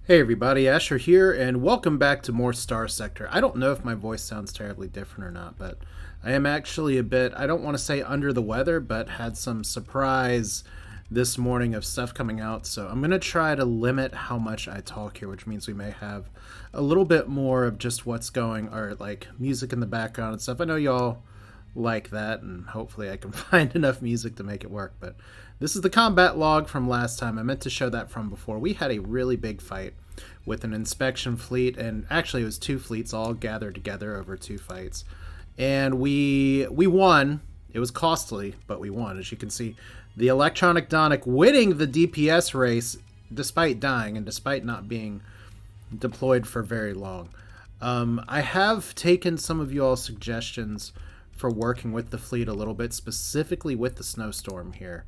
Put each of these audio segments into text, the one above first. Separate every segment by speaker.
Speaker 1: Hey everybody, Asher here, and welcome back to more Starsector. I don't know if my voice sounds terribly different or not, but I am actually a bit, I don't want to say under the weather, but had some surprise this morning of stuff coming out, so I'm going to try to limit how much I talk here, which means we may have a little bit more of just what's going, or like music in the background and stuff. I know y'all like that, and hopefully I can find enough music to make it work. But this is the combat log from last time. I meant to show that from before. We had a really big fight with an inspection fleet, and actually it was two fleets all gathered together over two fights, and we won. It was costly, but we won. As you can see, the Electronic Donic winning the DPS race despite dying and despite not being deployed for very long. I have taken some of you all's suggestions for working with the fleet a little bit, specifically with the snowstorm here.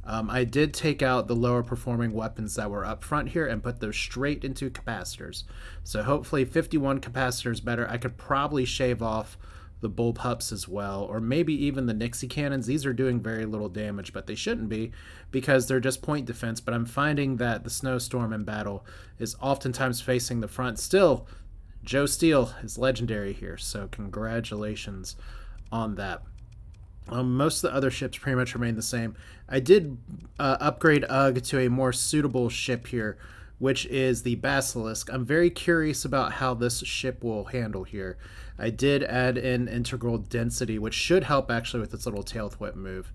Speaker 1: I did take out the lower performing weapons that were up front here and put those straight into capacitors. So hopefully 51 capacitors better. I could probably shave off the bullpups as well, or maybe even the Nixie cannons. These are doing very little damage, but they shouldn't be because they're just point defense. But I'm finding that the snowstorm in battle is oftentimes facing the front. Still, Joe Steele is legendary here, so congratulations on that. Most of the other ships pretty much remain the same. I did upgrade UG to a more suitable ship here, which is the Basilisk. I'm very curious about how this ship will handle here. I did add in integral density, which should help actually with its little tail whip move.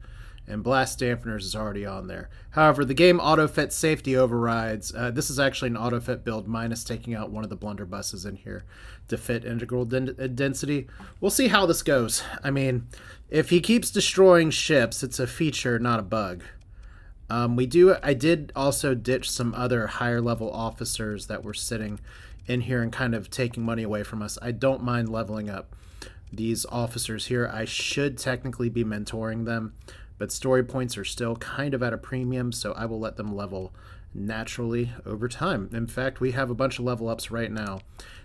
Speaker 1: And blast dampeners is already on there. However, the game autofit safety overrides. This is actually an autofit build minus taking out one of the blunderbusses in here to fit integral density. We'll see how this goes. I mean, if he keeps destroying ships, it's a feature, not a bug. I did also ditch some other higher level officers that were sitting in here and kind of taking money away from us. I don't mind leveling up these officers here. I should technically be mentoring them, but story points are still kind of at a premium, so I will let them level naturally over time. In fact, we have a bunch of level ups right now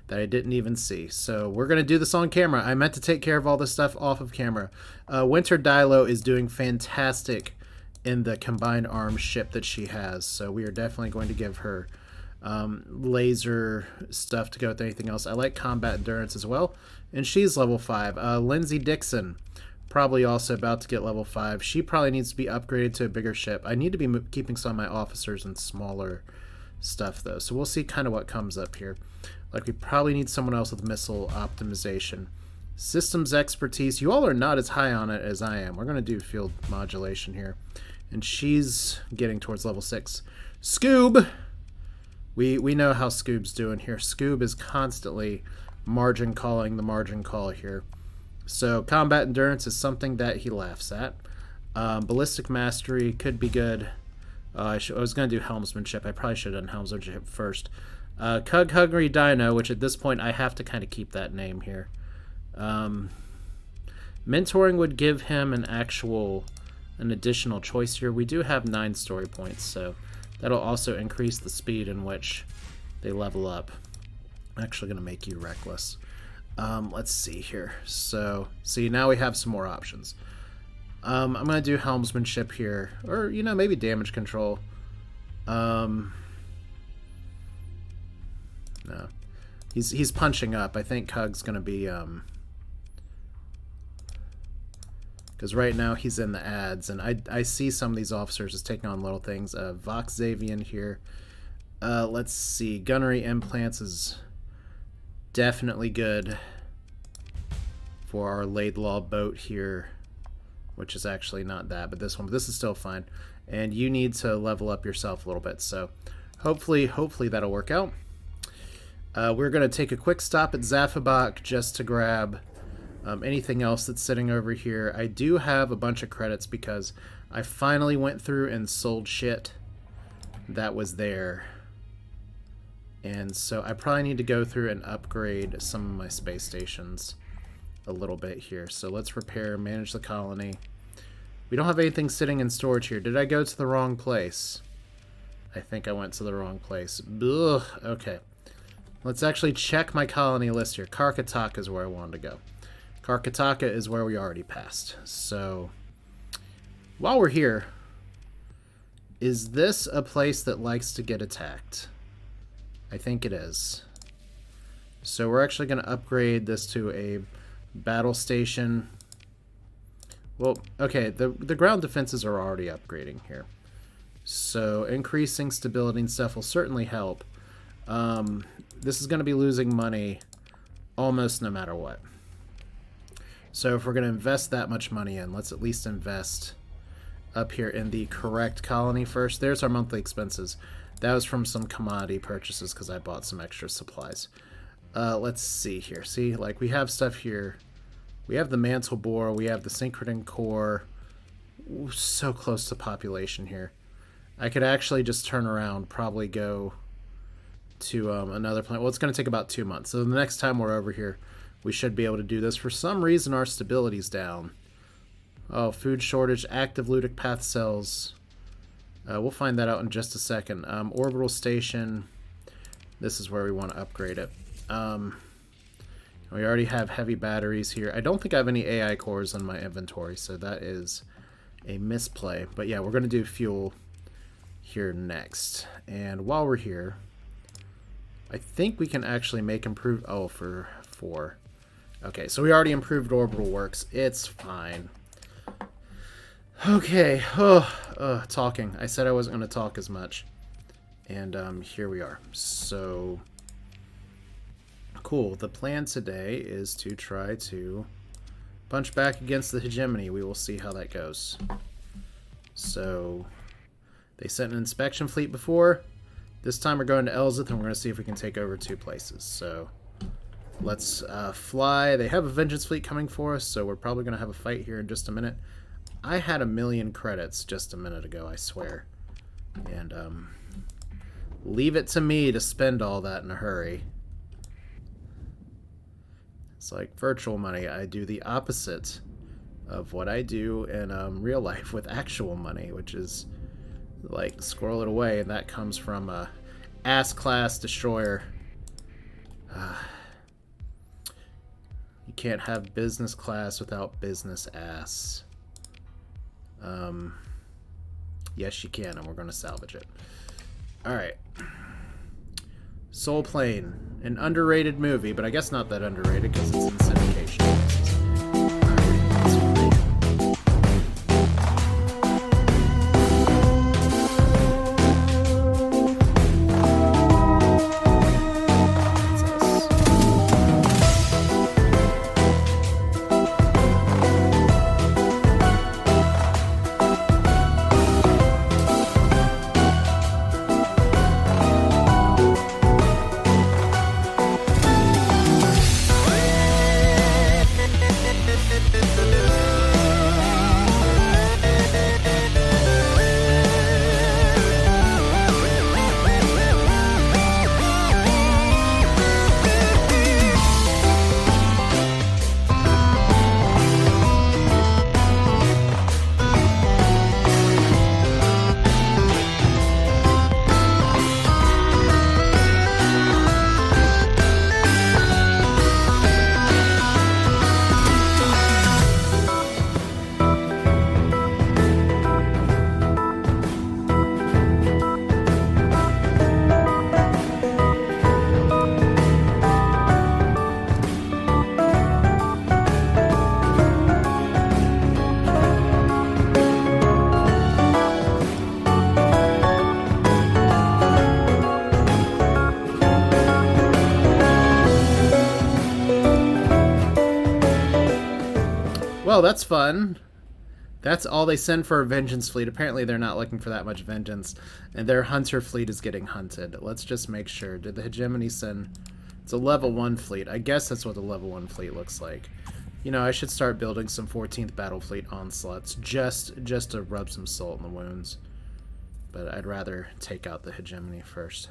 Speaker 1: that I didn't even see. So we're going to do this on camera. I meant to take care of all this stuff off of camera. Winter Dilo is doing fantastic in the combined arms ship that she has, so we are definitely going to give her laser stuff to go with anything else. I like combat endurance as well, and she's level 5. Lindsay Dixon, probably also about to get level 5. She probably needs to be upgraded to a bigger ship. I need to be keeping some of my officers in smaller stuff, though, so we'll see kind of what comes up here. Like, we probably need someone else with missile optimization. Systems expertise, you all are not as high on it as I am. We're going to do field modulation here, and she's getting towards level 6. Scoob! We know how Scoob's doing here. Scoob is constantly margin calling the margin call here. So combat endurance is something that he laughs at. Ballistic mastery could be good. I was going to do helmsmanship. I probably should have done helmsmanship first. Cug Hungry Dino, which at this point I have to kind of keep that name here. Mentoring would give him an additional choice here. We do have 9 story points, so that'll also increase the speed in which they level up. I'm actually going to make you reckless. Let's see here. So, see, now we have some more options. I'm going to do helmsmanship here, or, maybe damage control. No. He's punching up. I think Cug's going to be, because right now he's in the ads, and I see some of these officers as taking on little things. Vox Xavian here. Let's see. Gunnery implants is definitely good for our Laidlaw boat here, which is actually not that, but this one. But this is still fine. And you need to level up yourself a little bit, so hopefully that'll work out. We're going to take a quick stop at Zafabak just to grab anything else that's sitting over here. I do have a bunch of credits because I finally went through and sold shit that was there. And so I probably need to go through and upgrade some of my space stations a little bit here. So let's repair, manage the colony. We don't have anything sitting in storage here. Did I go to the wrong place? I think I went to the wrong place. Ugh, okay. Let's actually check my colony list here. Karkataka is where I wanted to go. Karkataka is where we already passed. So, while we're here, is this a place that likes to get attacked? I think it is. So we're actually going to upgrade this to a battle station. Well, okay, the ground defenses are already upgrading here. So increasing stability and stuff will certainly help. This is going to be losing money almost no matter what. So if we're going to invest that much money in, let's at least invest up here in the correct colony first. There's our monthly expenses. That was from some commodity purchases because I bought some extra supplies. Let's see here. See, like we have stuff here. We have the mantle bore. We have the Synchrodin core. Ooh, so close to population here. I could actually just turn around, probably go to another planet. Well, it's going to take about 2 months. So the next time we're over here, we should be able to do this. For some reason, our stability's down. Oh, food shortage, active ludic path cells. We'll find that out in just a second. Orbital station. This is where we want to upgrade it. We already have heavy batteries here. I don't think I have any AI cores in my inventory, so that is a misplay. But yeah, we're going to do fuel here next. And while we're here, I think we can actually make improve. Oh, for 4. Okay, so we already improved orbital works. It's fine. Okay. Talking. I said I wasn't going to talk as much. And here we are. So cool. The plan today is to try to punch back against the Hegemony. We will see how that goes. So they sent an inspection fleet before. This time we're going to Elzith, and we're going to see if we can take over 2 places. So let's fly. They have a vengeance fleet coming for us, so we're probably going to have a fight here in just a minute. I had 1,000,000 credits just a minute ago, I swear. And leave it to me to spend all that in a hurry. It's like virtual money. I do the opposite of what I do in real life with actual money, which is like squirrel it away, and that comes from a ass class destroyer. You can't have business class without business ass. Yes, you can, and we're going to salvage it. Alright. Soul Plane. An underrated movie, but I guess not that underrated because it's in syndication. Alright, that's fine. Well, that's fun. That's all they send for a vengeance fleet. Apparently they're not looking for that much vengeance, and their hunter fleet is getting hunted. Let's just make sure. Did the Hegemony send... It's a level 1 fleet. I guess that's what the level 1 fleet looks like. You know, I should start building some 14th Battle Fleet onslaughts just to rub some salt in the wounds. But I'd rather take out the Hegemony first.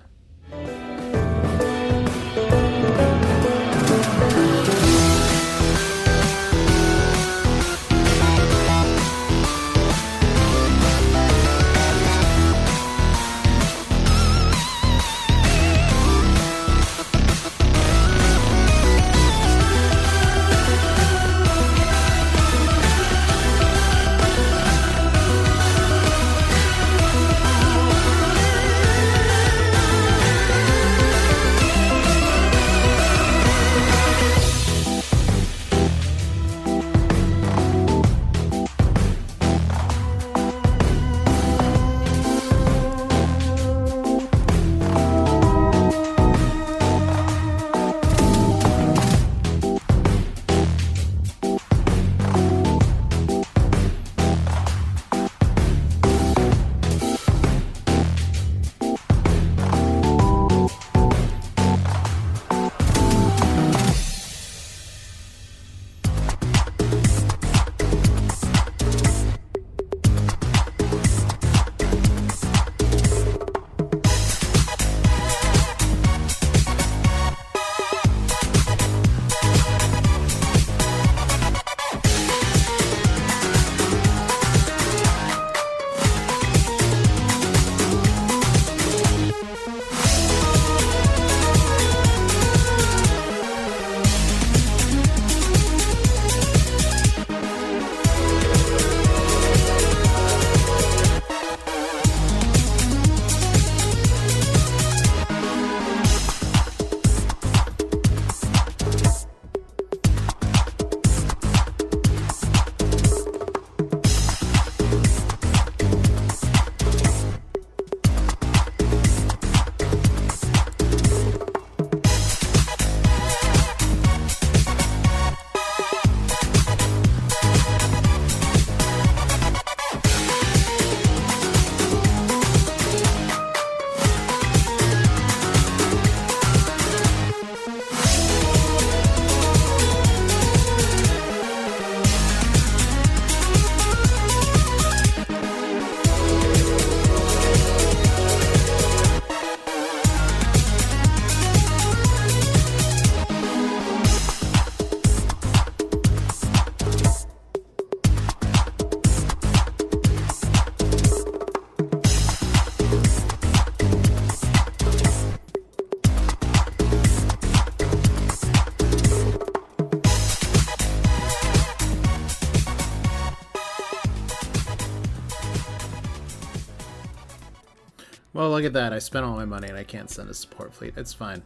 Speaker 1: Oh, look at that. I spent all my money and I can't send a support fleet. It's fine.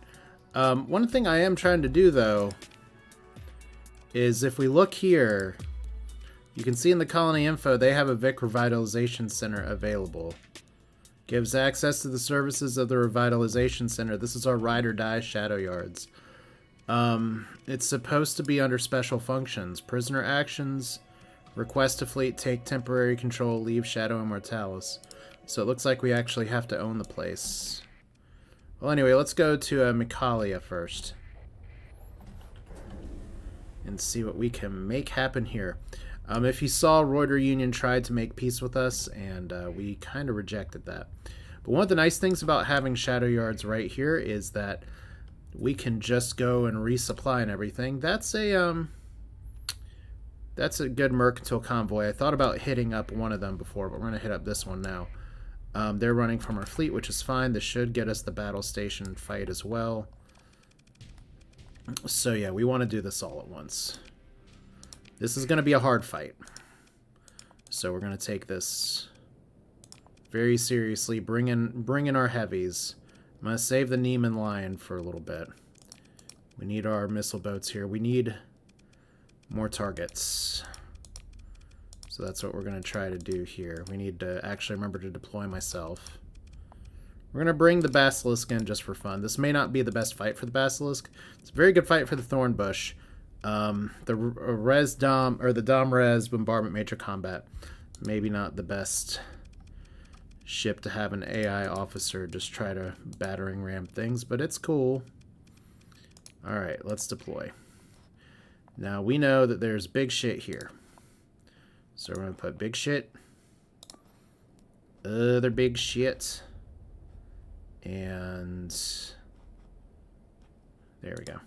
Speaker 1: One thing I am trying to do, though, is if we look here, you can see in the colony info they have a Vic Revitalization Center available. Gives access to the services of the Revitalization Center. This is our Ride or Die Shadow Yards. It's supposed to be under special functions. Prisoner actions, request a fleet, take temporary control, leave Shadow Immortalis. So it looks like we actually have to own the place. Well, anyway, let's go to Macalia first. And see what we can make happen here. If you saw, Roider Union tried to make peace with us, and we kind of rejected that. But one of the nice things about having Shadow Yards right here is that we can just go and resupply and everything. That's a good mercantile convoy. I thought about hitting up one of them before, but we're going to hit up this one now. They're running from our fleet, which is fine. This should get us the battle station fight as well. So yeah, we want to do this all at once. This is going to be a hard fight. So we're going to take this very seriously. Bring in our heavies. I'm going to save the Neiman line for a little bit. We need our missile boats here. We need more targets. So that's what we're going to try to do here. We need to actually remember to deploy myself. We're going to bring the Basilisk in just for fun. This may not be the best fight for the Basilisk. It's a very good fight for the Thornbush. The Res Dom, or the Dom Res Bombardment Major Combat, maybe not the best ship to have an AI officer just try to battering ram things, but it's cool. Alright, let's deploy. Now we know that there's big shit here. So we're going to put big shit, other big shit, and there we go.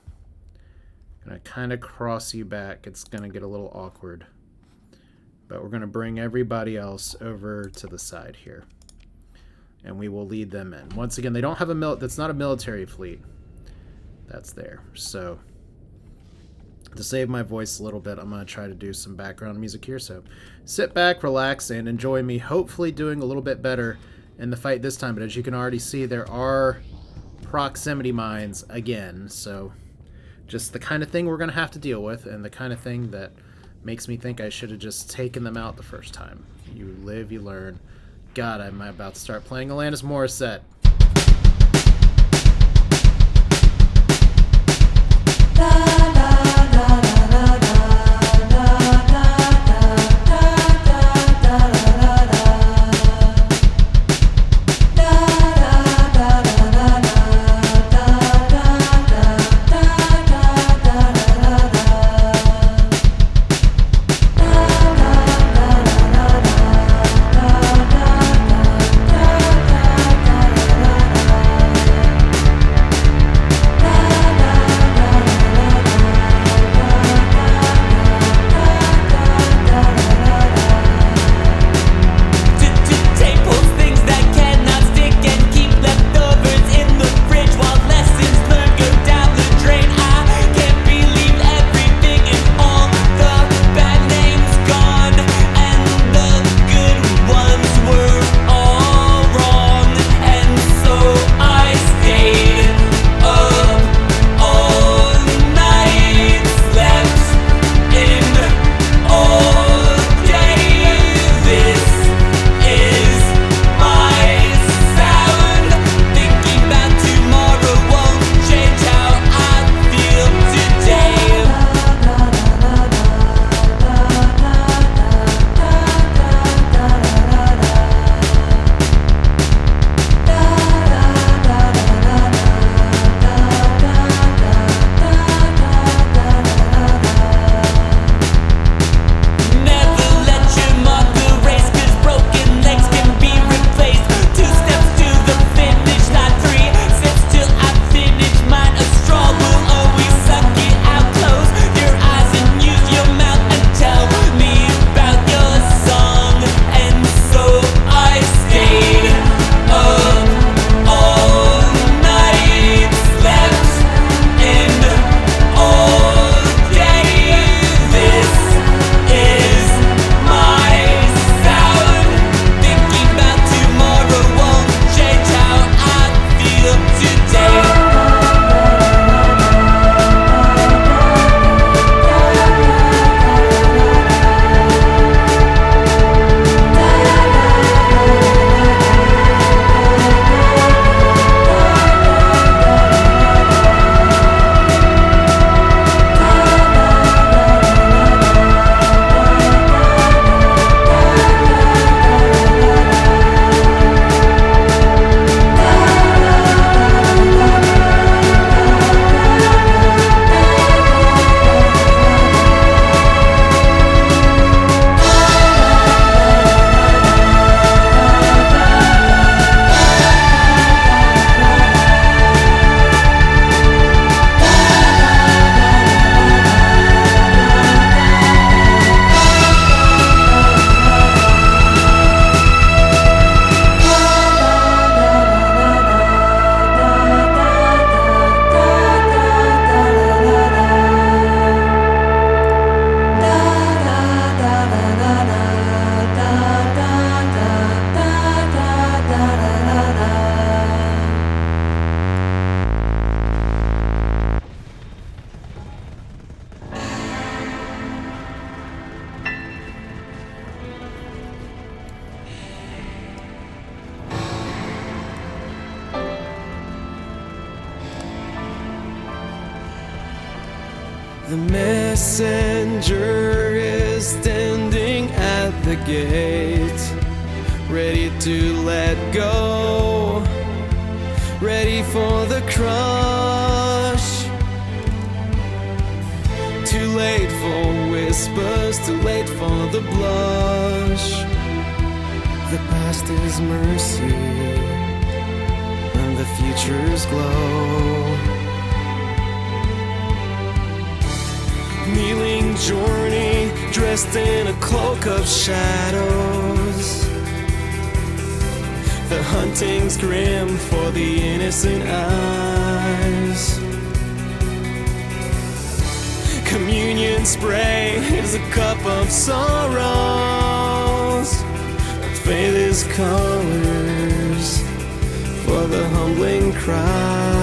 Speaker 1: Gonna kind of cross you back. It's gonna get a little awkward, but we're gonna bring everybody else over to the side here, and we will lead them in. Once again, they don't have a that's not a military fleet. That's there. So to save my voice a little bit, I'm gonna try to do some background music here. So sit back, relax, and enjoy me hopefully doing a little bit better in the fight this time. But as you can already see, there are proximity mines again. So just the kind of thing we're going to have to deal with, and the kind of thing that makes me think I should have just taken them out the first time. You live, you learn. God, am I about to start playing Alanis Morissette.
Speaker 2: The messenger is standing at the gate, ready to let go, ready for the crush. Too late for whispers, too late for the blush. The past is mercy, and the future's glow. Kneeling journey, dressed in a cloak of shadows. The hunting's grim for the innocent eyes. Communion spray is a cup of sorrows. Faith is colors for the humbling cries.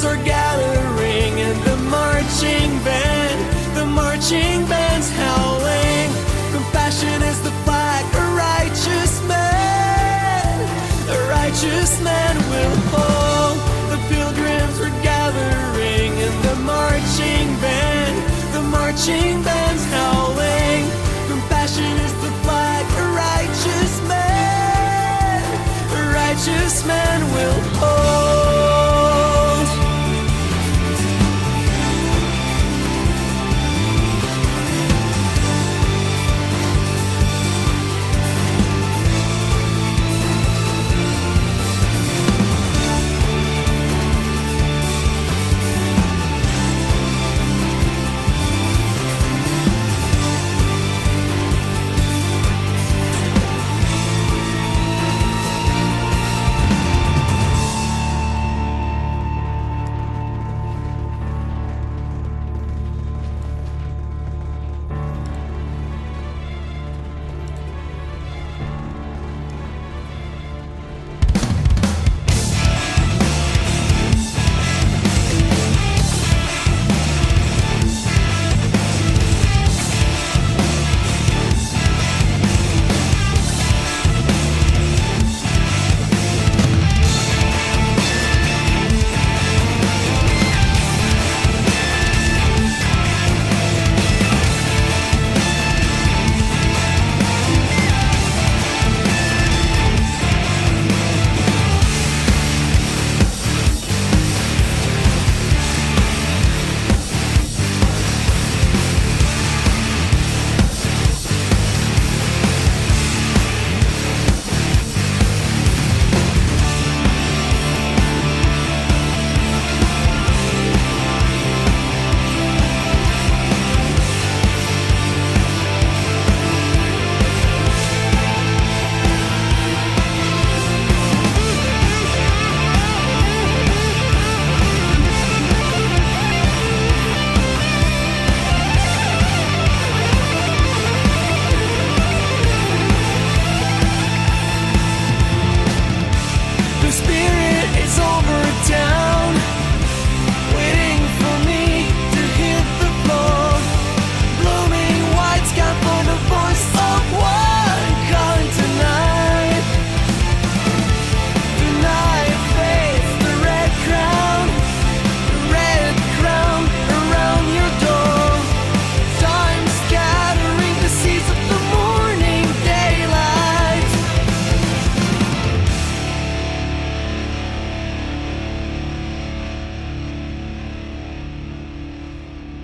Speaker 2: Are gathering and the marching band's howling. Compassion is the flag a righteous man will hold. The pilgrims are gathering and the marching band's howling. Compassion is the flag a righteous man will hold.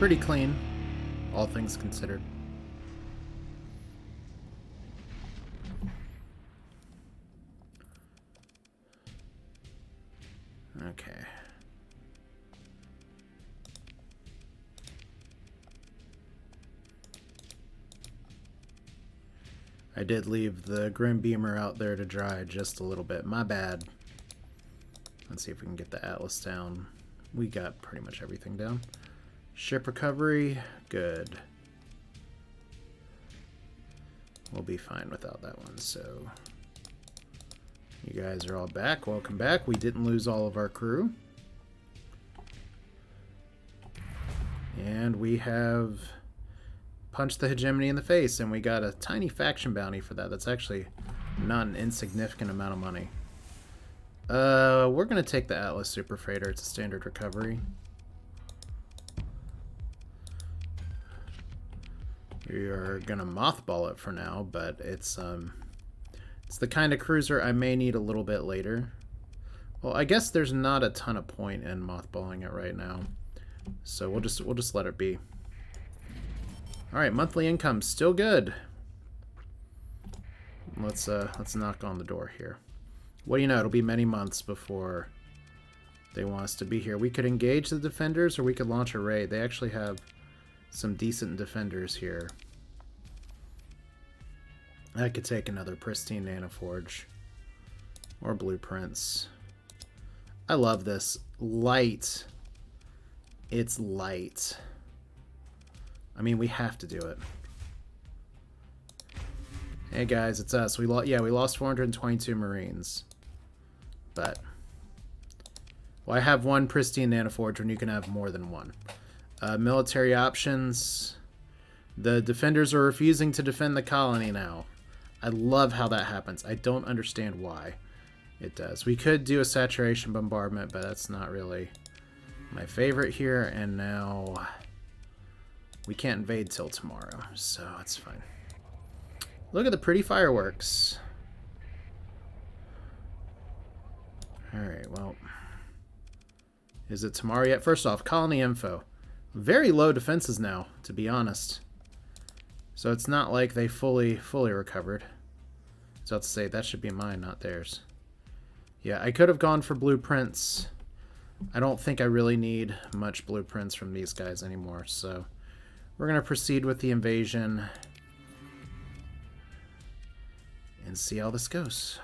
Speaker 1: Pretty clean, all things considered. Okay. I did leave the Grim Beamer out there to dry just a little bit. My bad. Let's see if we can get the Atlas down. We got pretty much everything down. Ship recovery, good. We'll be fine without that one, so... You guys are all back. Welcome back. We didn't lose all of our crew. And we have punched the Hegemony in the face, and we got a tiny faction bounty for that. That's actually not an insignificant amount of money. We're going to take the Atlas Super Freighter. It's a standard recovery. We are going to mothball it for now, but it's the kind of cruiser I may need a little bit later. Well, I guess there's not a ton of point in mothballing it right now. So we'll just let it be. All right, monthly income still good. Let's knock on the door here. What do you know? It'll be many months before they want us to be here. We could engage the defenders, or we could launch a raid. They actually have some decent defenders here. I could take another pristine nanoforge or blueprints. I love this. Light. It's light. I mean, we have to do it. Hey guys, it's us. We lost 422 Marines. But well, I have one pristine nanoforge, and you can have more than one. Military options. The defenders are refusing to defend the colony now. I love how that happens. I don't understand why it does. We could do a saturation bombardment, but that's not really my favorite here. And now we can't invade till tomorrow, so it's fine. Look at the pretty fireworks. Alright, well. Is it tomorrow yet? First off, colony info. Very low defenses now, to be honest. So it's not like they fully recovered. So let's say that should be mine, not theirs. Yeah, I could have gone for blueprints. I don't think I really need much blueprints from these guys anymore, so we're going to proceed with the invasion and see how this goes.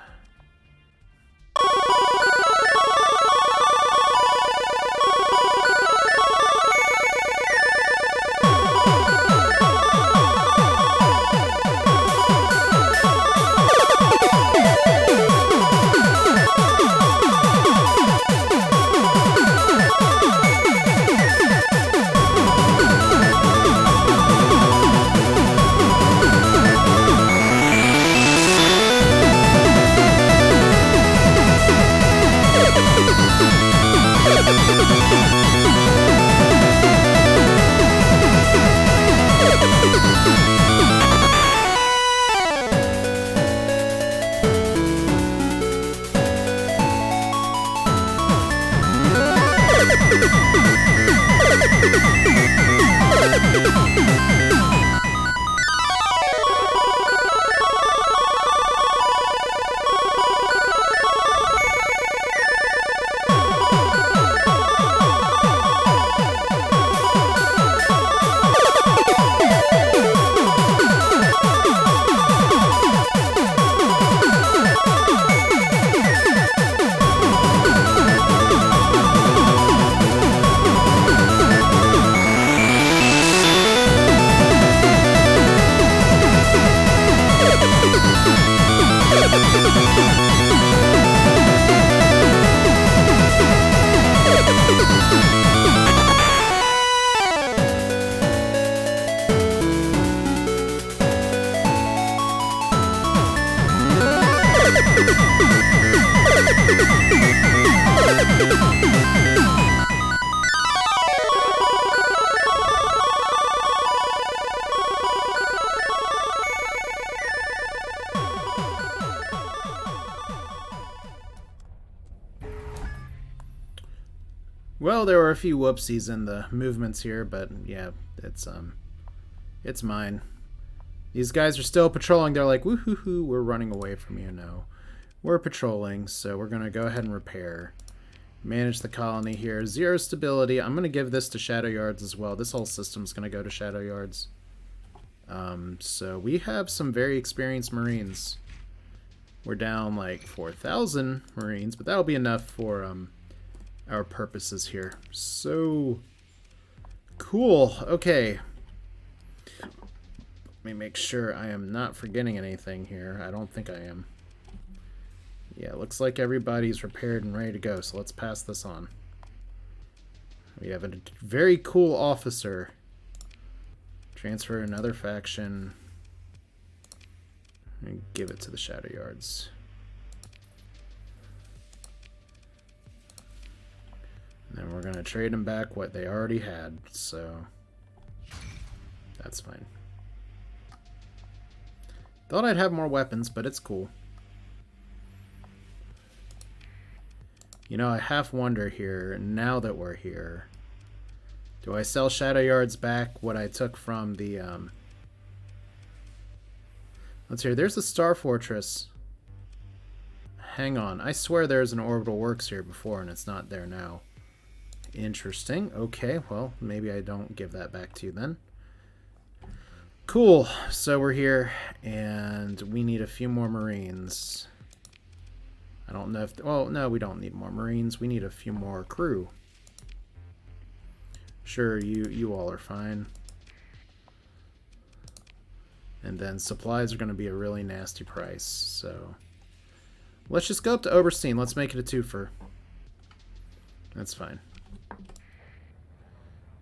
Speaker 1: Well, there were a few whoopsies in the movements here, but yeah, it's mine. These guys are still patrolling. They're like, woohoo, we're running away from you. No, we're patrolling, so we're gonna go ahead and repair. Manage the colony here. 0 stability. I'm gonna give this to Shadow Yards as well. This whole system's gonna go to Shadow Yards. So we have some very experienced Marines. We're down like 4,000 Marines, but that'll be enough for our purposes here. So cool. Okay. Let me make sure I am not forgetting anything here. I don't think I am. Yeah, looks like everybody's repaired and ready to go, so let's pass this on. We have a very cool officer. Transfer another faction. And give it to the Shadow Yards. And then we're going to trade them back what they already had, so that's fine. Thought I'd have more weapons, but it's cool. You know, I half wonder here, now that we're here, do I sell Shadow Yards back what I took from the, let's hear, there's a Star Fortress. Hang on, I swear there's an Orbital Works here before and it's not there now. Interesting. Okay, well, maybe I don't give that back to you then. Cool, so we're here, and we need a few more Marines. I don't know if... Well, no, we don't need more Marines. We need a few more crew. Sure, you all are fine. And then supplies are going to be a really nasty price, so... Let's just go up to Oberstein. Let's make it a twofer. That's fine.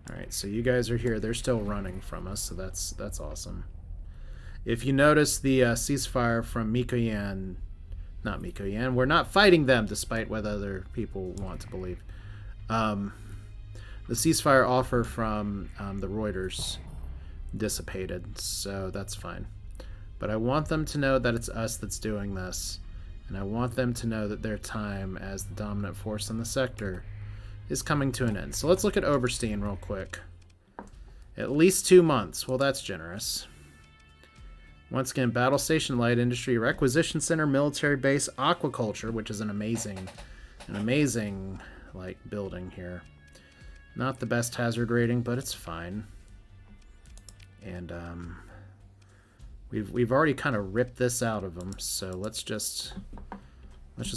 Speaker 1: Alright, so you guys are here. They're still running from us, so that's awesome. If you notice the ceasefire from Mikoyan... Not Mikoyan. We're not fighting them, despite what other people want to believe. The ceasefire offer from the Roiders dissipated, so that's fine. But I want them to know that it's us that's doing this. And I want them to know that their time as the dominant force in the sector is coming to an end. So let's look at Oberstein real quick. At least 2 months. Well, that's generous. Once again, battle station, light industry, requisition center, military base, aquaculture, which is an amazing like building here. Not the best hazard rating, but it's fine. And we've already kind of ripped this out of them, so let's just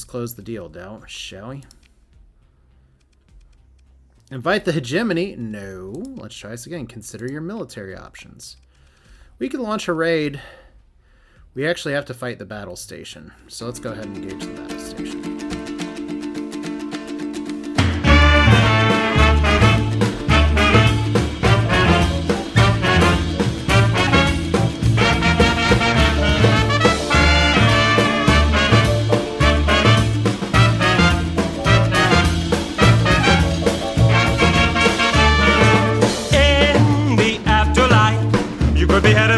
Speaker 1: close the deal down, shall we? Invite the Hegemony? No. Let's try this again. Consider your military options. We could launch a raid. We actually have to fight the battle station, so let's go ahead and engage the battle station.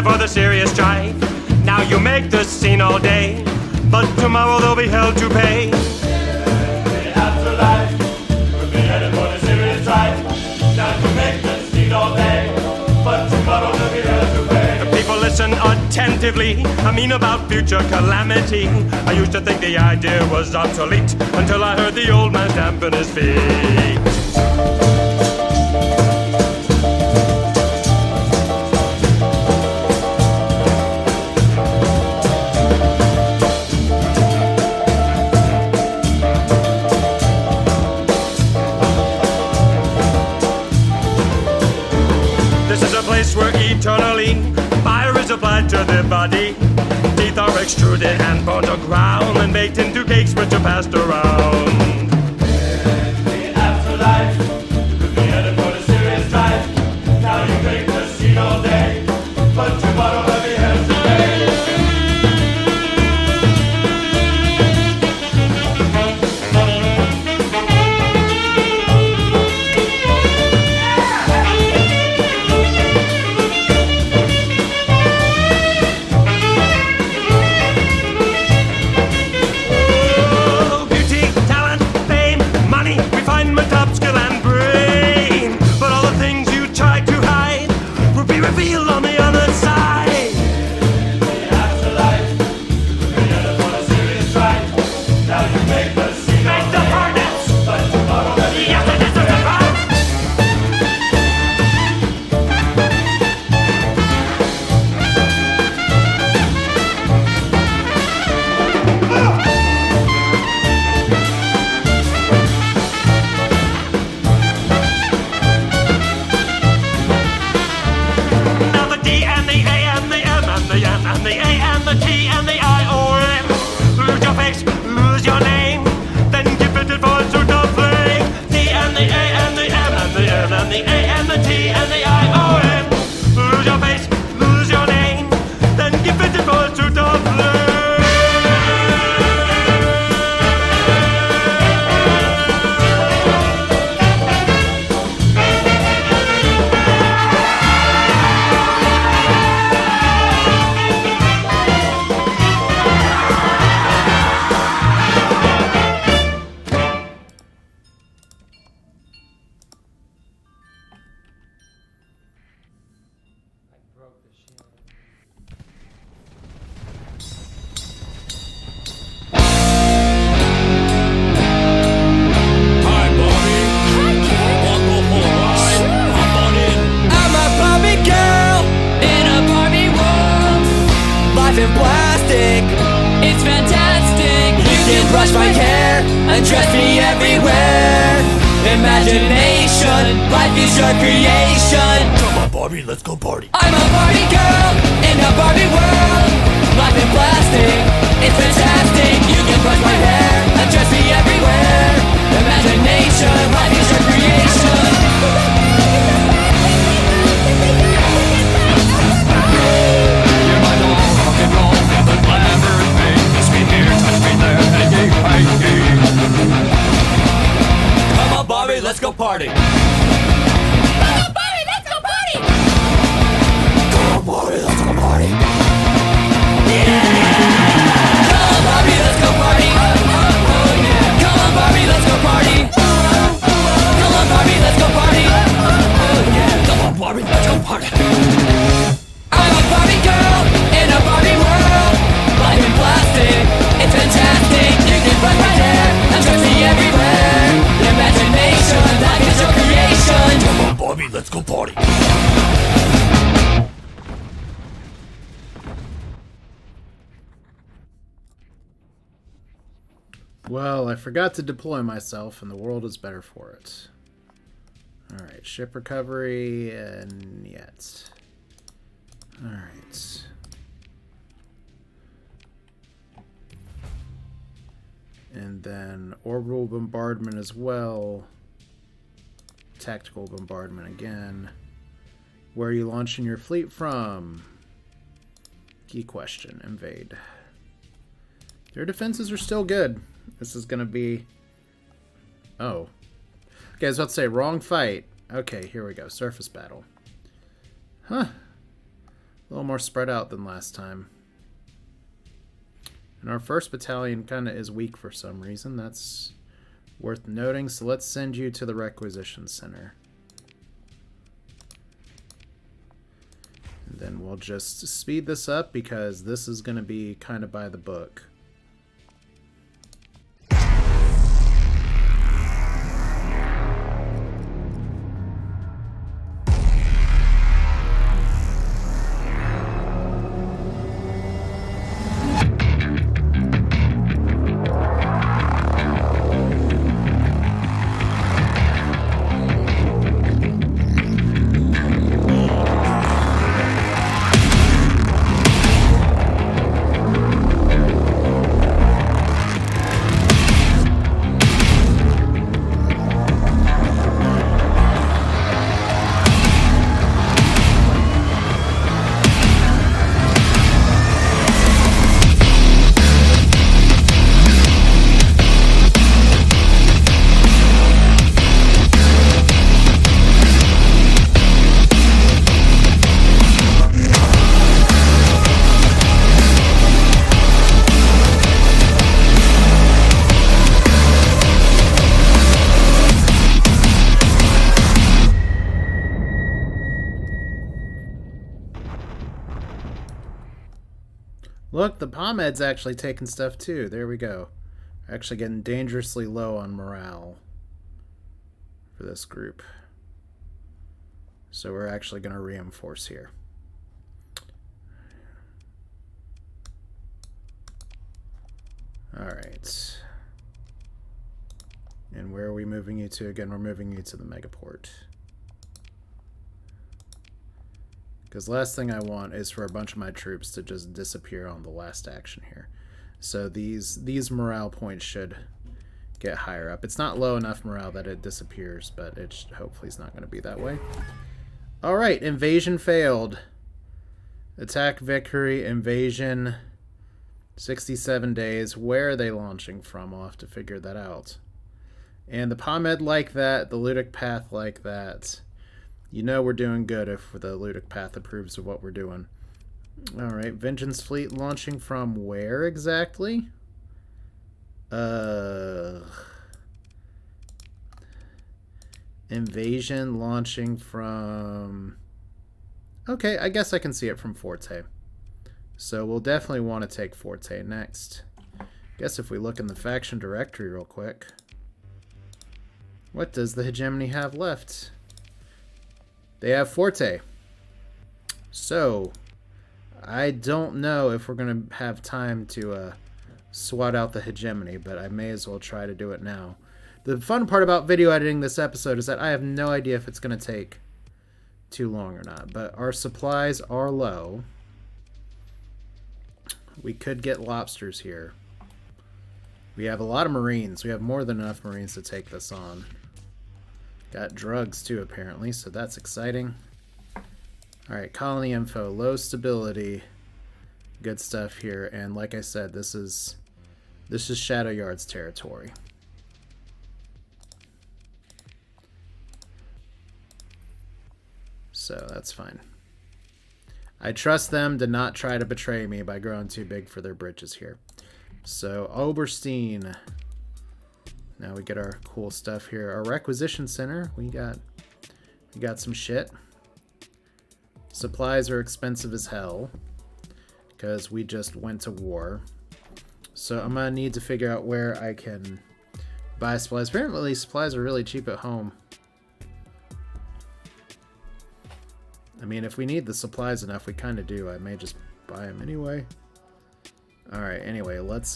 Speaker 2: For the serious strife, now you make the scene all day, but tomorrow they'll be held to pay. In the afterlife, we'll be headed for the serious strife. Now you make the scene all day, but tomorrow they'll be held to pay. The people listen attentively. I mean about future calamity. I used to think the idea was obsolete until I heard the old man dampen his feet. Where eternally fire is applied to the body. Teeth are extruded and bones are ground and baked into cakes which are passed around. In the afterlife, we'll be headed for the serious strife. Now you make the scene all day, but tomorrow they'll be held to
Speaker 3: brush my hair and dress me everywhere. Imagination, life is your creation.
Speaker 4: Come on, Barbie, let's go party.
Speaker 3: I'm a Barbie girl in a Barbie world. Life in plastic, it's fantastic. You can brush my hair and dress me everywhere. Imagination, life is your creation.
Speaker 4: Your mind all rock and roll, feel the glamour and fame. Kiss me here, touch me there, hey, hey, hey.
Speaker 3: Come on, Barbie, let's go party. Come on, Barbie, let's go party.
Speaker 4: Come on, Barbie, let's go party.
Speaker 3: Come on, Barbie, let's go party. Come on, Barbie, let's go party. Come on, Barbie, let's go party.
Speaker 4: Come on, Barbie, let's go party.
Speaker 3: I'm a Barbie girl in a Barbie world. Life in plastic, it's fantastic. You can brush my hair and dress me everywhere. Imagination, life is your creation.
Speaker 4: Come on, Barbie, let's go party.
Speaker 1: Well, I forgot to deploy myself, and the world is better for it. Alright, ship recovery, and yet. Alright. And then orbital bombardment as well. Tactical bombardment again. Where are you launching your fleet from? Key question. Invade. Their defenses are still good. This is going to be... Oh. Okay, I was about to say, wrong fight. Okay, here we go. Surface battle. Huh. A little more spread out than last time. And our first battalion kind of is weak for some reason. That's worth noting. So let's send you to the requisition center. And then we'll just speed this up because this is going to be kind of by the book. Look, the Pomed's actually taking stuff too. There we go. Actually getting dangerously low on morale for this group. So we're actually going to reinforce here. Alright. And where are we moving you to? Again, we're moving you to the megaport. Because last thing I want is for a bunch of my troops to just disappear on the last action here. So these morale points should get higher up. It's not low enough morale that it disappears, but it hopefully is not going to be that way. Alright, invasion failed. Attack victory, invasion, 67 days. Where are they launching from? I'll have to figure that out. And the Pomed like that, the Ludic Path like that. You know we're doing good if the Ludic Path approves of what we're doing. Alright, Vengeance Fleet launching from where exactly? Invasion launching from... Okay, I guess I can see it from Forte. So we'll definitely want to take Forte next. Guess if we look in the faction directory real quick. What does the Hegemony have left? They have Forte. So, I don't know if we're going to have time to swat out the Hegemony, but I may as well try to do it now. The fun part about video editing this episode is that I have no idea if it's going to take too long or not, but our supplies are low. We could get lobsters here. We have a lot of Marines. We have more than enough Marines to take this on. Got drugs too, apparently, so that's exciting. Alright, colony info, low stability. Good stuff here, and like I said, this is Shadow Yard's territory. So that's fine. I trust them to not try to betray me by growing too big for their britches here. So Oberstein. Now we get our cool stuff here. Our requisition center. We got some shit. Supplies are expensive as hell because we just went to war. So I'm gonna need to figure out where I can buy supplies. Apparently supplies are really cheap at home. I mean, if we need the supplies enough, we kind of do. I may just buy them anyway. Alright, anyway, let's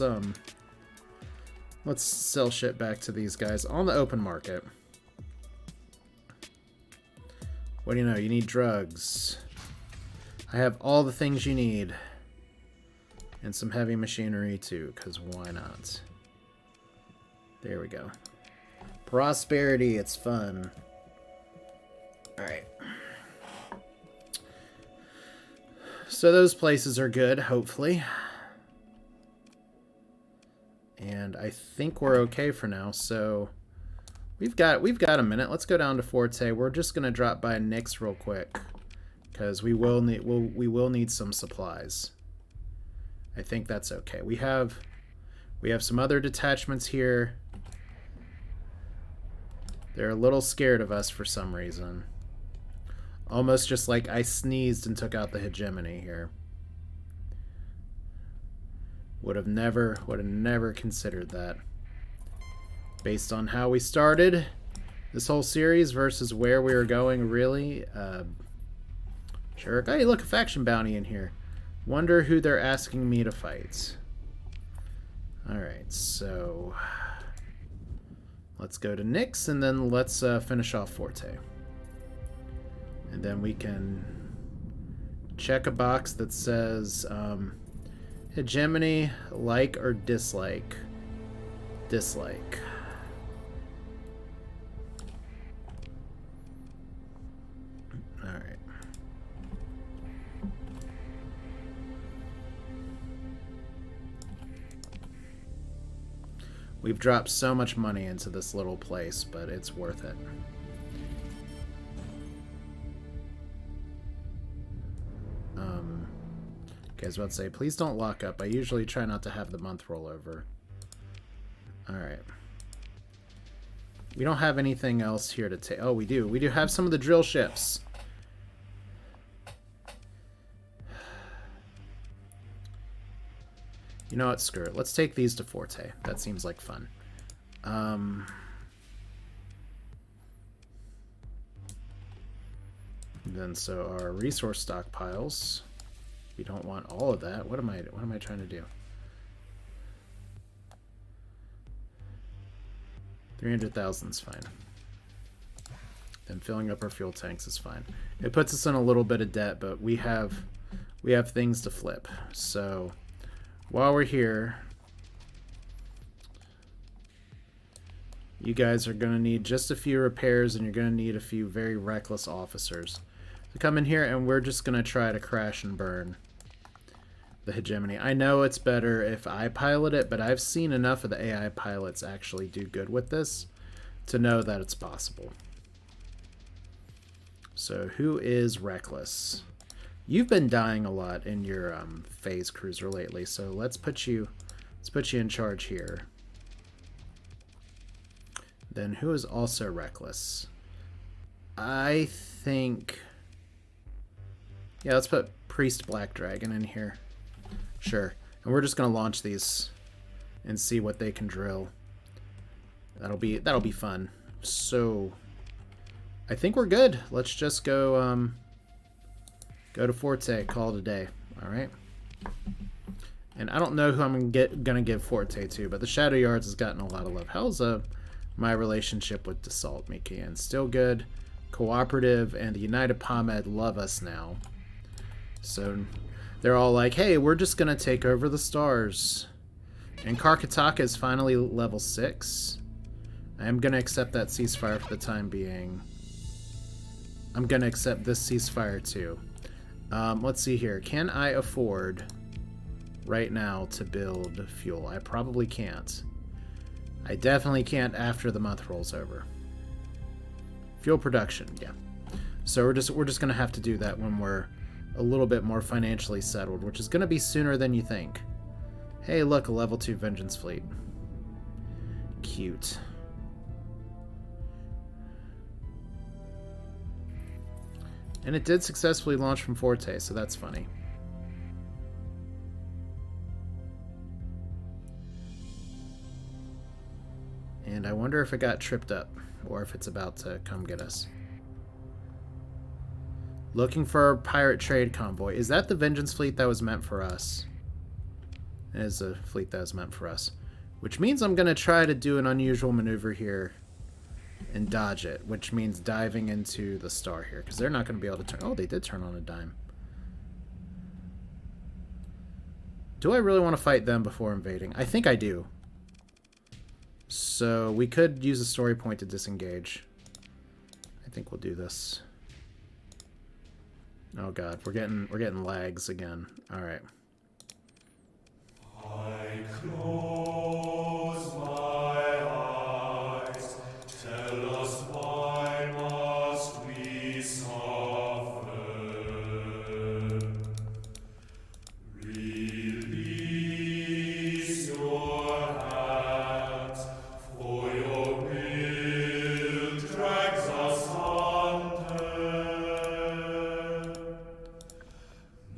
Speaker 1: sell shit back to these guys on the open market. What do you know? You need drugs. I have all the things you need. And some heavy machinery too, because why not? There we go. Prosperity, it's fun. Alright. So those places are good, hopefully. And I think we're okay for now. So we've got a minute. Let's go down to Forte. We're just gonna drop by Nyx real quick because we will need some supplies. I think that's okay. We have some other detachments here. They're a little scared of us for some reason. Almost just like I sneezed and took out the Hegemony here. Would have never considered that. Based on how we started this whole series versus where we were going, really. Sure. Hey, look, a faction bounty in here. Wonder who they're asking me to fight. Alright, so let's go to Nyx and then let's finish off Forte. And then we can check a box that says Hegemony, like or dislike. Dislike. Alright. We've dropped so much money into this little place, but it's worth it. Okay, I was about to say, please don't lock up. I usually try not to have the month roll over. Alright. We don't have anything else here to take. Oh, we do. We do have some of the drill ships. You know what? Screw it. Let's take these to Forte. That seems like fun. Then so our resource stockpiles. We don't want all of that. What am I trying to do? 300,000 is fine. Then filling up our fuel tanks is fine. It puts us in a little bit of debt, but we have things to flip. So while we're here, you guys are going to need just a few repairs, and you're going to need a few very reckless officers to come in here, and we're just going to try to crash and burn the Hegemony. I know it's better if I pilot it, but I've seen enough of the AI pilots actually do good with this to know that it's possible. So who is reckless? You've been dying a lot in your phase cruiser lately, so let's put you in charge here. Then who is also reckless? I think, yeah, let's put Priest Black Dragon in here. Sure. And we're just gonna launch these and see what they can drill. That'll be fun. So I think we're good. Let's just go to Forte, call it a day. Alright. And I don't know who I'm gonna give Forte to, but the Shadow Yards has gotten a lot of love. How's my relationship with Dassault Mikan? Still good. Cooperative and the United Pomed love us now. So they're all like, hey, we're just gonna take over the stars. And Karkataka is finally level 6. I am gonna accept that ceasefire for the time being. I'm gonna accept this ceasefire too. Let's see here. Can I afford right now to build fuel? I probably can't. I definitely can't after the month rolls over. Fuel production, yeah. So we're just gonna have to do that when we're a little bit more financially settled, which is gonna be sooner than you think. Hey, look, a level 2 Vengeance fleet. Cute. And it did successfully launch from Forte, so that's funny. And I wonder if it got tripped up, or if it's about to come get us. Looking for a pirate trade convoy. Is that the Vengeance fleet that was meant for us? It is a fleet that was meant for us. Which means I'm going to try to do an unusual maneuver here and dodge it, which means diving into the star here, because they're not going to be able to turn... Oh, they did turn on a dime. Do I really want to fight them before invading? I think I do. So we could use a story point to disengage. I think we'll do this. Oh god, we're getting lags again. All right.
Speaker 2: I close my eyes. Tell us why must we suffer? Release your hands, for your will drags us under.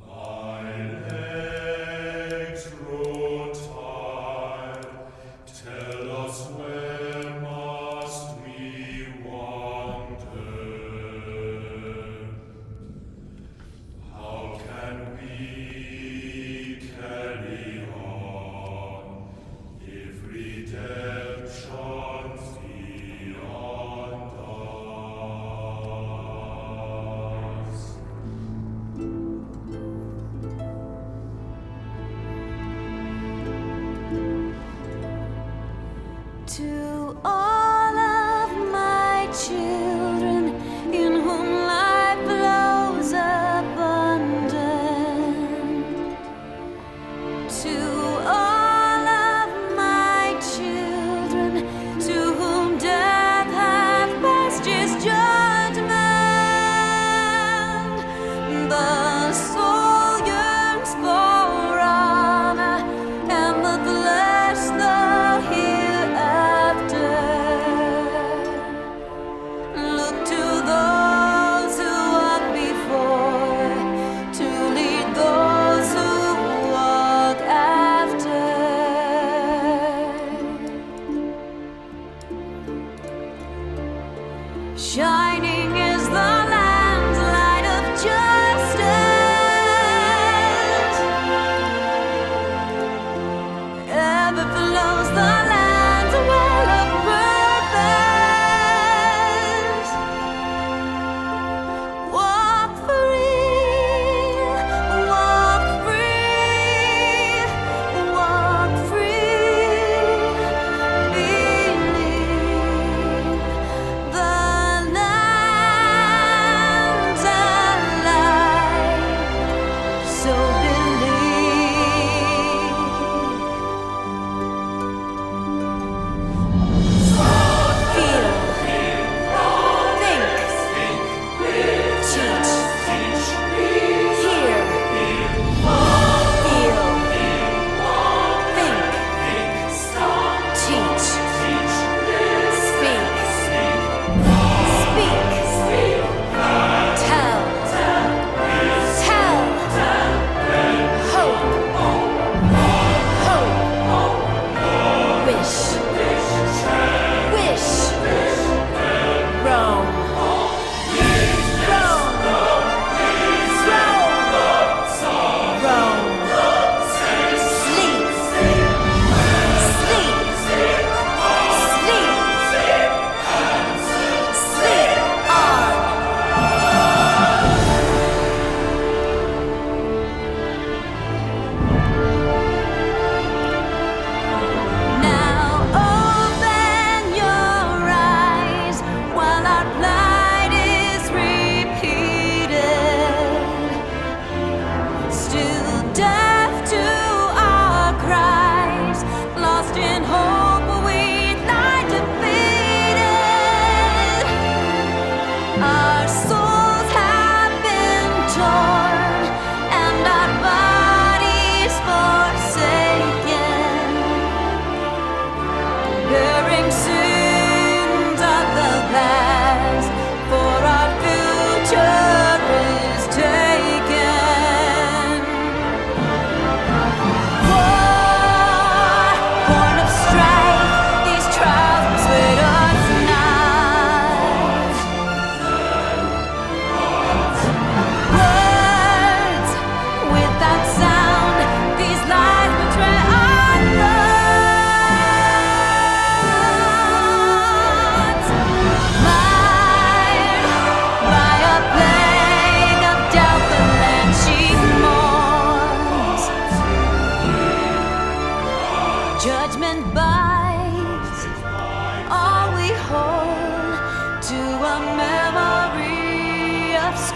Speaker 2: My legs grow tired. Tell us where must we wander? How can we carry on if redemption's beyond us?
Speaker 5: To all of my children in whom life flows abundant, to all of my children to whom death hath passed his judgment, the soul yearns for honor and the flesh the hereafter. Look to those who walk before, to lead those who walk after. Shining is the land's light of justice. Ever flows the land's well of purpose. Walk free, walk free, walk free. Believe the land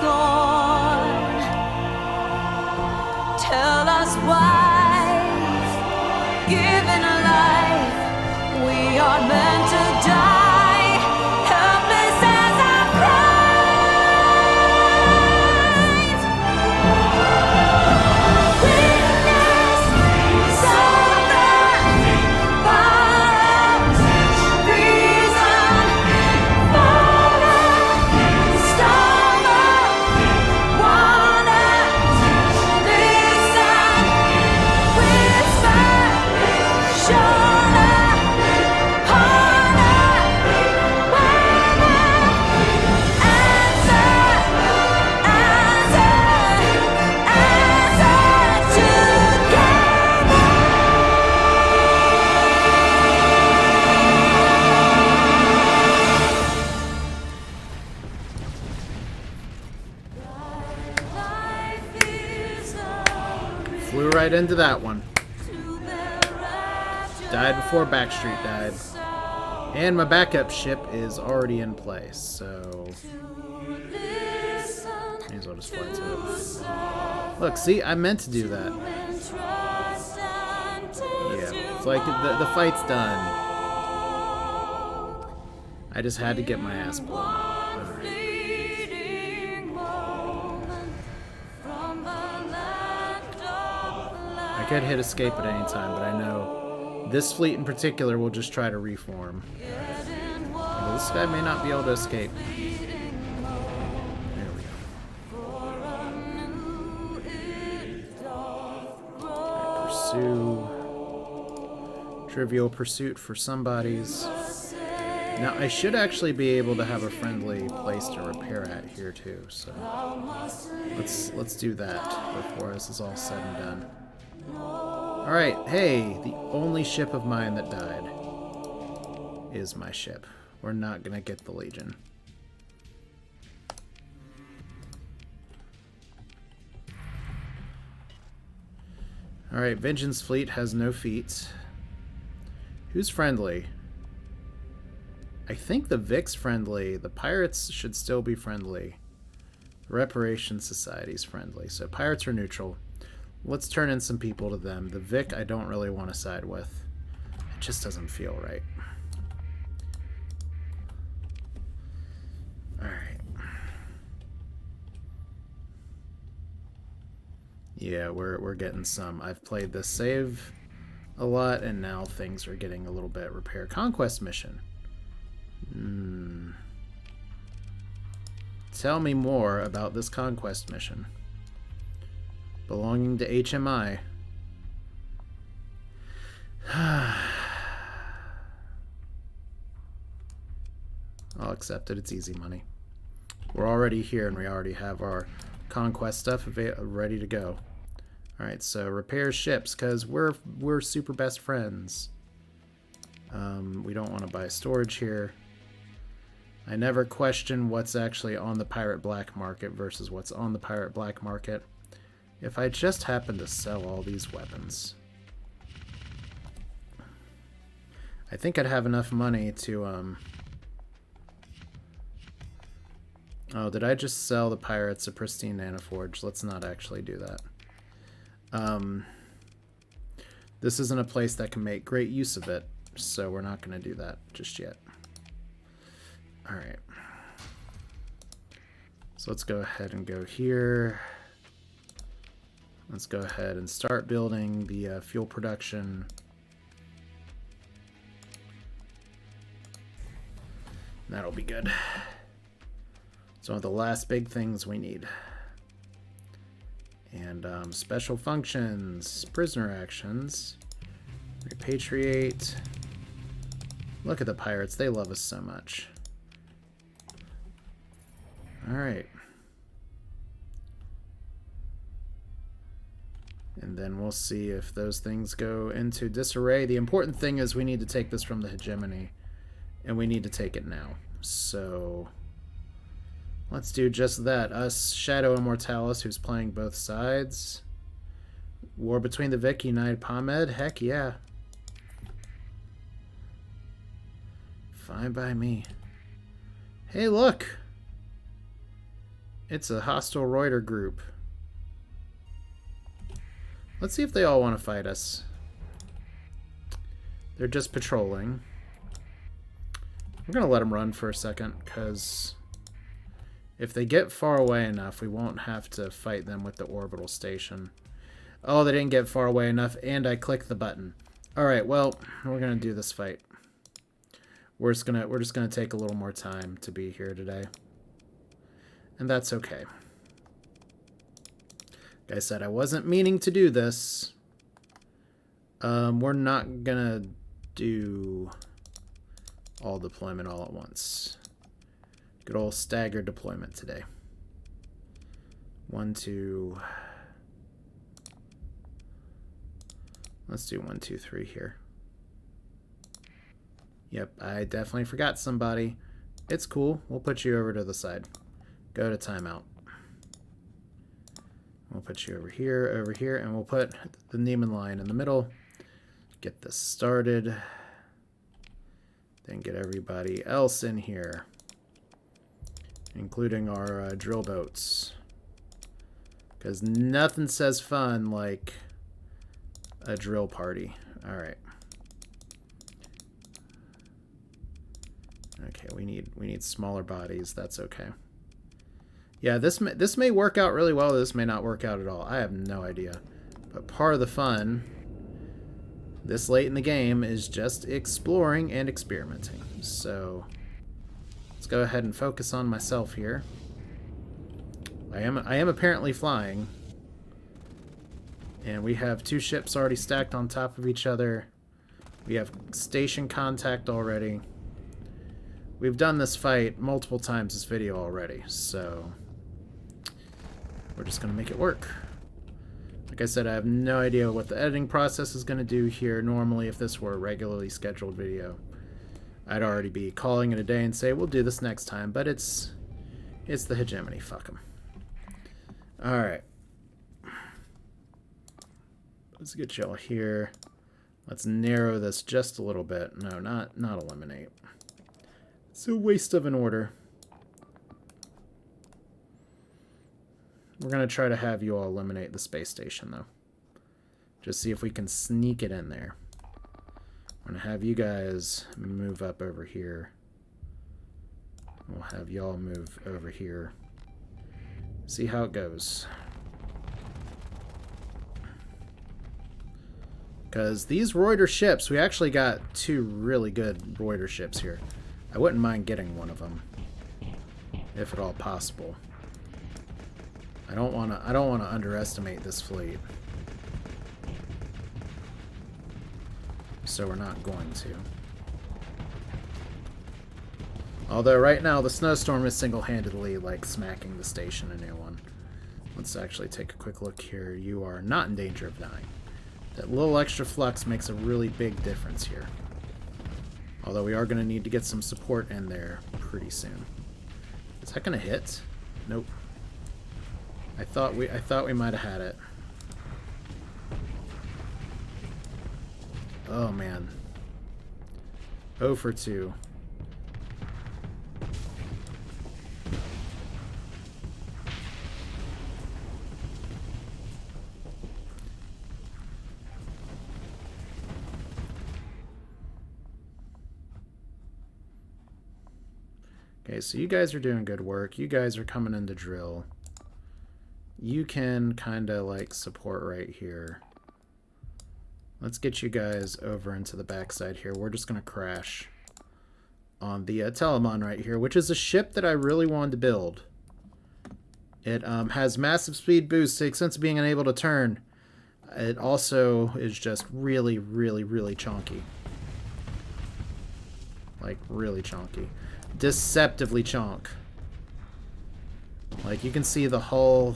Speaker 5: scorn. Tell us why, given a life, we are meant to die, helpless as our cries. Witness, suffer, borrow, reason, follow, stumble, wanna, listen, whisper, shoulder, corner, whether, answer,
Speaker 1: Flew right into that one. Died before Backstreet died. And my backup ship is already in place, so may as well just fly to it. Look, see, I meant to do that. Yeah, it's like the fight's done. I just had to get my ass blown up. Alright. I could hit escape at any time, but I know this fleet in particular will just try to reform. Although this guy may not be able to escape. There we go. Alright, pursue. Trivial pursuit for somebody's. Now, I should actually be able to have a friendly place to repair at here too, so let's do that before this is all said and done. Alright, hey, the only ship of mine that died is my ship. We're not gonna get the Legion. Alright, Vengeance Fleet has no feats. Who's friendly? I think the Vic's friendly. The Pirates should still be friendly. Reparation Society's friendly. So Pirates are neutral. Let's turn in some people to them. The Vic I don't really want to side with. It just doesn't feel right. Alright. Yeah, we're getting some. I've played this save a lot, and now things are getting a little bit repair. Conquest mission. Tell me more about this conquest mission. Belonging to HMI. I'll accept it. It's easy money. We're already here, and we already have our conquest stuff ready to go. Alright, so repair ships, because we're super best friends. We don't want to buy storage here. I never question what's actually on the pirate black market versus what's on the pirate black market. If I just happen to sell all these weapons, I think I'd have enough money to, Oh, did I just sell the pirates a pristine nanoforge? Let's not actually do that. This isn't a place that can make great use of it, so we're not going to do that just yet. Alright. So let's go ahead and go here. Let's go ahead and start building the fuel production. That'll be good. It's one of the last big things we need. And special functions, prisoner actions, repatriate. Look at the pirates, they love us so much. Alright. And then we'll see if those things go into disarray. The important thing is we need to take this from the Hegemony, and we need to take it now. So let's do just that. Us, Shadow Immortalis, who's playing both sides. War between the Vic, United Pomed. Heck yeah. Fine by me. Hey, look! It's a hostile Roider group. Let's see if they all want to fight us. They're just patrolling. We're going to let them run for a second, because if they get far away enough, we won't have to fight them with the orbital station. Oh, they didn't get far away enough, and I clicked the button. Alright, well, we're going to do this fight. We're just gonna take a little more time to be here today. And that's okay. Like I said, I wasn't meaning to do this. We're not gonna do all deployment all at once. Good old staggered deployment today. 1, 2. Let's do 1, 2, 3 here. Yep, I definitely forgot somebody. It's cool. We'll put you over to the side. Go to timeout. We'll put you over here, and we'll put the Neiman line in the middle. Get this started. Then get everybody else in here, including our drill boats. Because nothing says fun like a drill party. All right. Okay, we need smaller bodies. That's okay. Yeah, this may work out really well. This may not work out at all. I have no idea. But part of the fun this late in the game is just exploring and experimenting. So let's go ahead and focus on myself here. I am apparently flying, and we have 2 ships already stacked on top of each other. We have station contact already. We've done this fight multiple times this video already, so we're just going to make it work. Like I said, I have no idea what the editing process is going to do here. Normally, if this were a regularly scheduled video, I'd already be calling it a day and say, we'll do this next time, but it's the Hegemony. Fuck them. Alright. Let's get y'all here. Let's narrow this just a little bit. No, not eliminate. It's a waste of an order. We're going to try to have you all eliminate the space station, though. Just see if we can sneak it in there. I'm going to have you guys move up over here. We'll have y'all move over here. See how it goes. Because these Roider ships, we actually got 2 really good Roider ships here. I wouldn't mind getting one of them, if at all possible. I don't want to underestimate this fleet, so we're not going to. Although right now the snowstorm is single-handedly like smacking the station a new one. Let's actually take a quick look here. You are not in danger of dying. That little extra flux makes a really big difference here. Although we are going to need to get some support in there pretty soon. Is that going to hit? Nope. I thought we might have had it. Oh man. 0 for 2. Okay, so you guys are doing good work. You guys are coming in to drill. You can kind of like support right here. Let's get you guys over into the backside here. We're just going to crash on the Telemon right here, which is a ship that I really wanted to build. It has massive speed boost to the extent of being unable to turn. It also is just really, really, really chonky. Like, really chonky. Deceptively chonk. Like, you can see the hull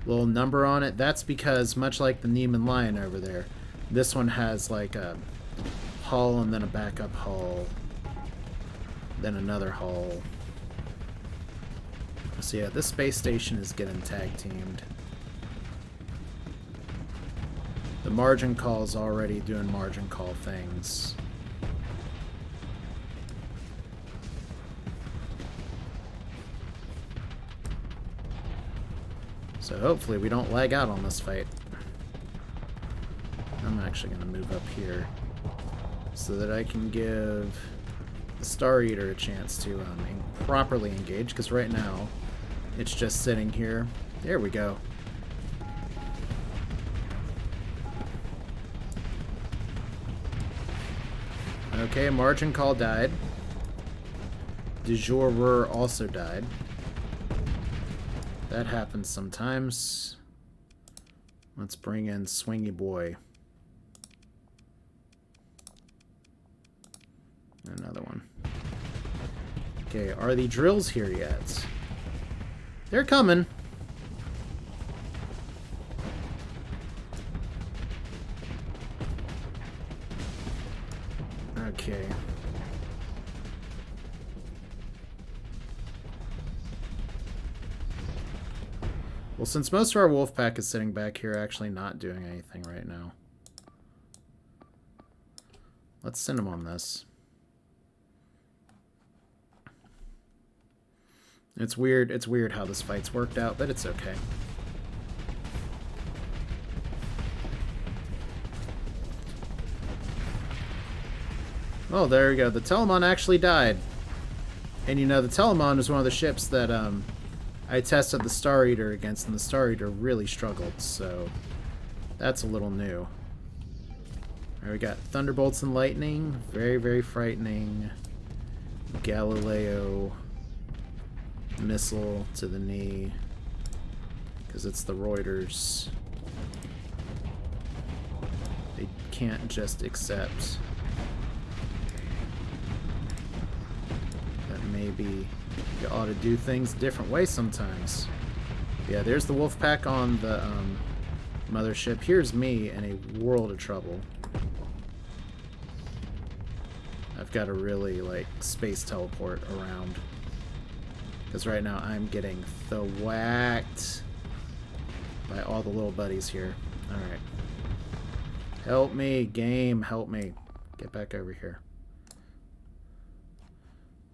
Speaker 1: little number on it. That's because, much like the Neiman Lion over there, this one has like a hull and then a backup hull, then another hull. So yeah, this space station is getting tag teamed. The margin call is already doing margin call things. So hopefully we don't lag out on this fight. I'm actually going to move up here so that I can give the Star Eater a chance to properly engage, because right now it's just sitting here. There we go. Okay, Margin Call died. De Jure also died. That happens sometimes. Let's bring in Swingy Boy. Another one. Okay, are the drills here yet? They're coming. Okay. Well, since most of our wolf pack is sitting back here, actually not doing anything right now. Let's send them on this. It's weird how this fight's worked out, but it's okay. Oh, there we go. The Telemon actually died. And you know, the Telemon is one of the ships that I tested the Star Eater against, and the Star Eater really struggled, so that's a little new. Alright, we got Thunderbolts and Lightning. Very, very frightening. Galileo missile to the knee, because it's the Roiders. They can't just accept that maybe you ought to do things a different way sometimes. Yeah, there's the wolf pack on the mothership. Here's me in a world of trouble. I've got to really, like, space teleport around. Because right now I'm getting whacked by all the little buddies here. Alright. Help me, game. Help me. Get back over here.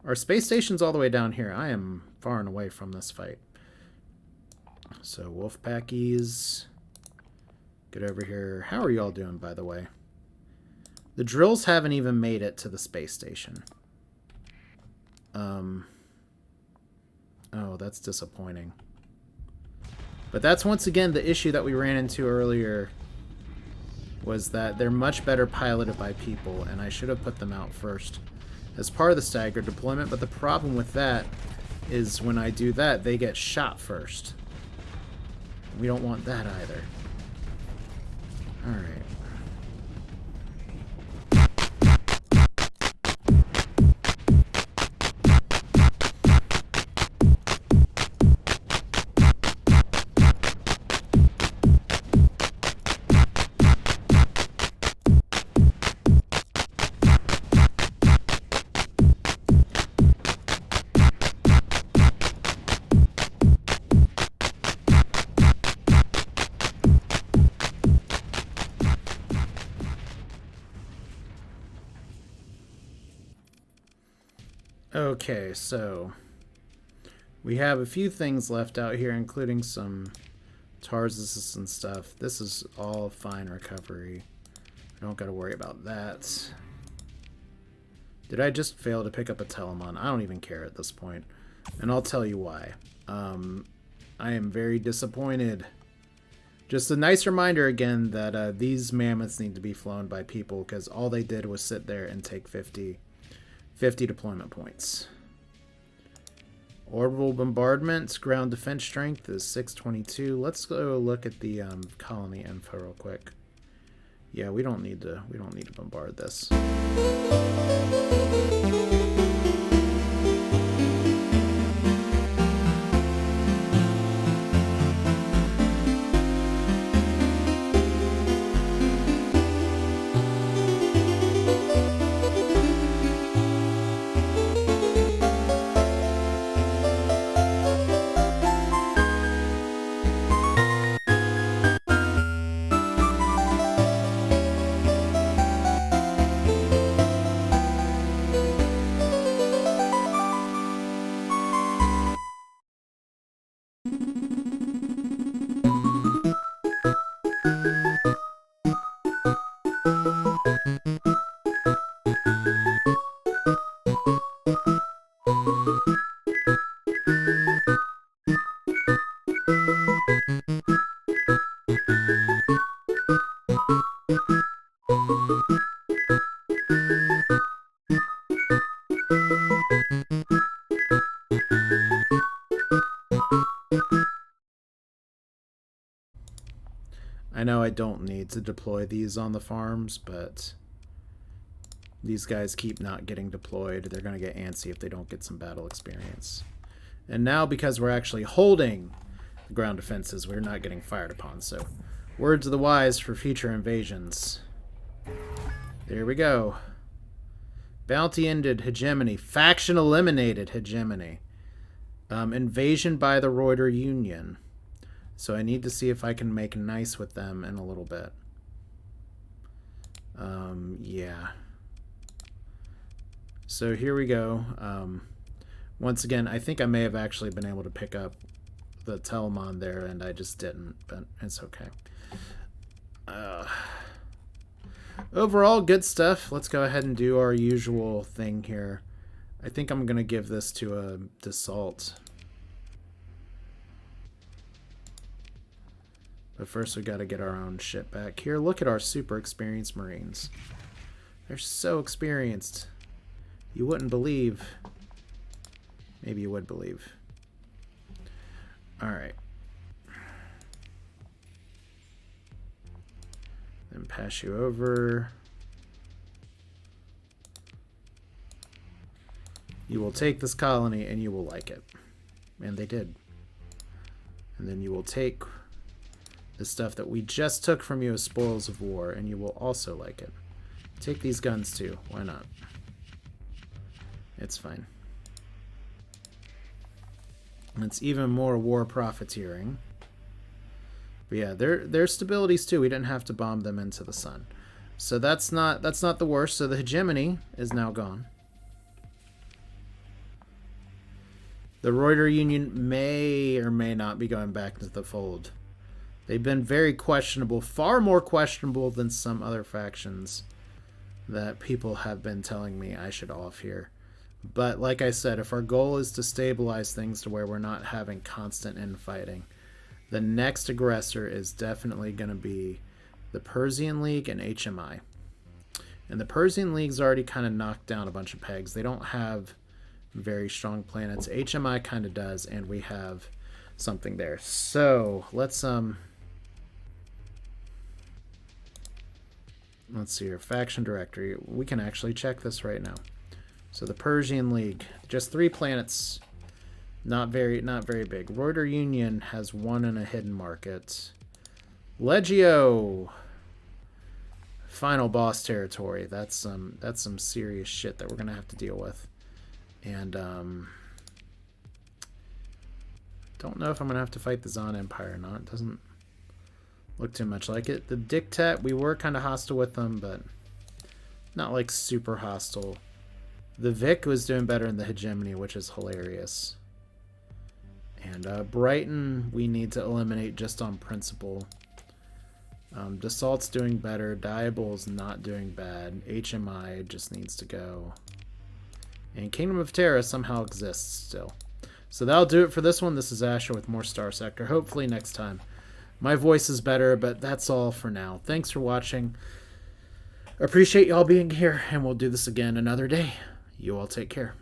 Speaker 1: Our space station's all the way down here. I am far and away from this fight. So, Wolfpackies. Get over here. How are y'all doing, by the way? The drills haven't even made it to the space station. Oh, that's disappointing. But that's once again the issue that we ran into earlier, was that they're much better piloted by people, and I should have put them out first as part of the staggered deployment, but the problem with that is when I do that, they get shot first. We don't want that either. Alright. Okay, so we have a few things left out here, including some Tarsus and stuff. This is all fine recovery. I don't got to worry about that. Did I just fail to pick up a Telemon? I don't even care at this point, and I'll tell you why. I am very disappointed. Just a nice reminder again that these mammoths need to be flown by people, because all they did was sit there and take 50 deployment points. Orbital bombardment, ground defense strength is 622. Let's go look at the colony info real quick. Yeah, we don't need to bombard this. I know I don't need to deploy these on the farms, but these guys keep not getting deployed. They're going to get antsy if they don't get some battle experience. And now, because we're actually holding the ground defenses, we're not getting fired upon. So, words of the wise for future invasions. There we go. Bounty ended, hegemony. Faction eliminated, hegemony. Invasion by the Roider Union. So I need to see if I can make nice with them in a little bit. Yeah. So here we go. Once again, I think I may have actually been able to pick up the Telemon there, and I just didn't, but it's okay. Overall, good stuff. Let's go ahead and do our usual thing here. I think I'm going to give this to a Dassault. But first we got to get our own shit back. Here, look at our super experienced Marines. They're so experienced. You wouldn't believe. Maybe you would believe. Alright. Then pass you over. You will take this colony and you will like it. And they did. And then you will take the stuff that we just took from you as spoils of war, and you will also like it. Take these guns too. Why not? It's fine. It's even more war profiteering. But yeah, their stabilities too. We didn't have to bomb them into the sun. So that's not the worst. So the hegemony is now gone. The Roider Union may or may not be going back into the fold. They've been very questionable, far more questionable than some other factions that people have been telling me I should off here. But like I said, if our goal is to stabilize things to where we're not having constant infighting, the next aggressor is definitely going to be the Persean League and HMI. And the Persean League's already kind of knocked down a bunch of pegs. They don't have very strong planets. HMI kind of does, and we have something there. So let's see your faction directory. We can actually check this right now. So the Persean League, just 3 planets, not very big. Roider Union has 1 in a hidden market. Legio, final boss territory. That's some serious shit that we're gonna have to deal with. And don't know if I'm gonna have to fight the Zon Empire or not. It doesn't look too much like it. The Dictat, we were kind of hostile with them, but not like super hostile. The Vic was doing better in the hegemony, which is hilarious. And Brighton, we need to eliminate just on principle. Dassault's doing better. Diabol's not doing bad. HMI just needs to go. And Kingdom of Terra somehow exists still. So that'll do it for this one. This is Asher with more Starsector. Hopefully next time my voice is better, but that's all for now. Thanks for watching. Appreciate y'all being here, and we'll do this again another day. You all take care.